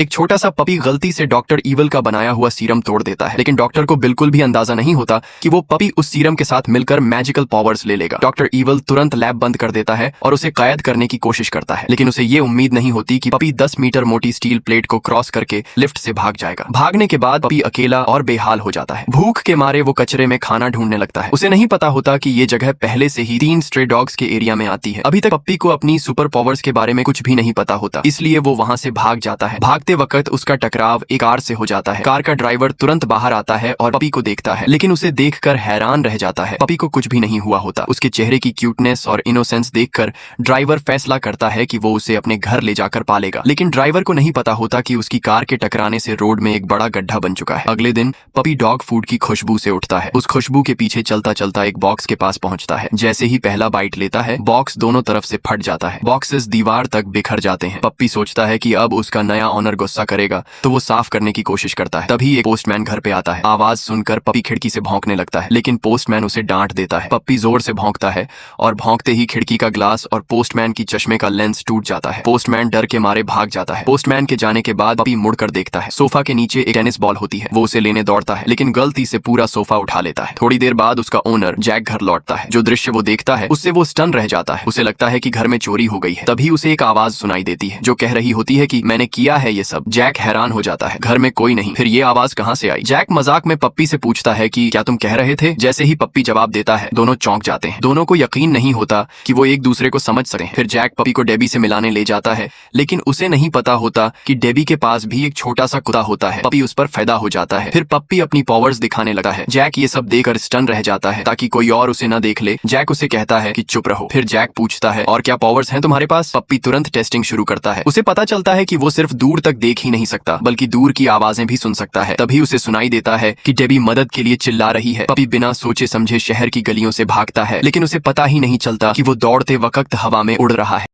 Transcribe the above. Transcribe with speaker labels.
Speaker 1: एक छोटा सा पपी गलती से डॉक्टर ईवल का बनाया हुआ सीरम तोड़ देता है, लेकिन डॉक्टर को बिल्कुल भी अंदाजा नहीं होता कि वो पपी उस सीरम के साथ मिलकर मैजिकल पावर्स ले लेगा। डॉक्टर ईवल तुरंत लैब बंद कर देता है और उसे कैद करने की कोशिश करता है, लेकिन उसे ये उम्मीद नहीं होती कि पपी 10 मीटर मोटी स्टील प्लेट को क्रॉस करके लिफ्ट से भाग जाएगा। भागने के बाद पपी अकेला और बेहाल हो जाता है। भूख के मारे वो कचरे में खाना ढूंढने लगता है। उसे नहीं पता होता कि ये जगह पहले से ही 3 स्ट्रे डॉग्स के एरिया में आती है। अभी तक पप्पी को अपनी सुपर पावर्स के बारे में कुछ भी नहीं पता होता, इसलिए वो वहां से भाग जाता है। भागते वक्त उसका टकराव एक कार से हो जाता है। कार का ड्राइवर तुरंत बाहर आता है और पपी को देखता है, लेकिन उसे देखकर हैरान रह जाता है। पपी को कुछ भी नहीं हुआ होता। उसके चेहरे की क्यूटनेस और इनोसेंस देखकर ड्राइवर फैसला करता है कि वो उसे अपने घर ले जाकर पालेगा, लेकिन ड्राइवर को नहीं पता होता कि उसकी कार के टकराने से रोड में एक बड़ा गड्ढा बन चुका है। अगले दिन पपी डॉग फूड की खुशबू से उठता है। उस खुशबू के पीछे चलता चलता एक बॉक्स के पास पहुंचता है। जैसे ही पहला बाइट लेता है, बॉक्स दोनों तरफ से फट जाता है। बॉक्सेस दीवार तक बिखर जाते हैं। पप्पी सोचता है कि अब उसका नया ऑनर गुस्सा करेगा, तो वो साफ करने की कोशिश करता है। तभी एक पोस्टमैन घर पे आता है। आवाज सुनकर पपी खिड़की से भौंकने लगता है, लेकिन पोस्टमैन उसे डांट देता है। पप्पी जोर से भौंकता है और भौंकते ही खिड़की का ग्लास और पोस्टमैन की चश्मे का लेंस टूट जाता है। पोस्टमैन डर के मारे भाग जाता है। पोस्टमैन के जाने के बाद पप्पी मुड़कर देखता है। सोफा के नीचे एक टेनिस बॉल होती है। वो उसे लेने दौड़ता है, लेकिन गलती से पूरा सोफा उठा लेता है। थोड़ी देर बाद उसका ओनर जैक घर लौटता है। जो दृश्य वो देखता है उससे वो स्टन रह जाता है। उसे लगता है कि घर में चोरी हो गई है। तभी उसे एक आवाज सुनाई देती है जो कह रही होती है कि मैंने किया है ये सब। जैक हैरान हो जाता है, घर में कोई नहीं, फिर ये आवाज कहां से आई? जैक मजाक में पप्पी से पूछता है कि क्या तुम कह रहे थे? जैसे ही पप्पी जवाब देता है, दोनों चौंक जाते हैं। दोनों को यकीन नहीं होता कि वो एक दूसरे को समझ सके। फिर जैक पप्पी को डेबी से मिलाने ले जाता है, लेकिन उसे नहीं पता होता कि डेबी के पास भी एक छोटा सा कुत्ता होता है। पप्पी उस पर फिदा हो जाता है। फिर पप्पी अपनी पावर्स दिखाने लगा है। जैक ये सब देखकर स्टन रह जाता है ताकि कोई और उसे न देख ले। जैक उसे कहता है कि चुप रहो। फिर जैक पूछता है, और क्या पावर्स हैं तुम्हारे पास? पप्पी तुरंत टेस्टिंग शुरू करता है। उसे पता चलता है कि वो सिर्फ दूर तक देख ही नहीं सकता, बल्कि दूर की आवाजें भी सुन सकता है। तभी उसे सुनाई देता है कि डेबी मदद के लिए चिल्ला रही है। पप्पी बिना सोचे समझे शहर की गलियों से भागता है, लेकिन उसे पता ही नहीं चलता कि वो दौड़ते वक्त हवा में उड़ रहा है।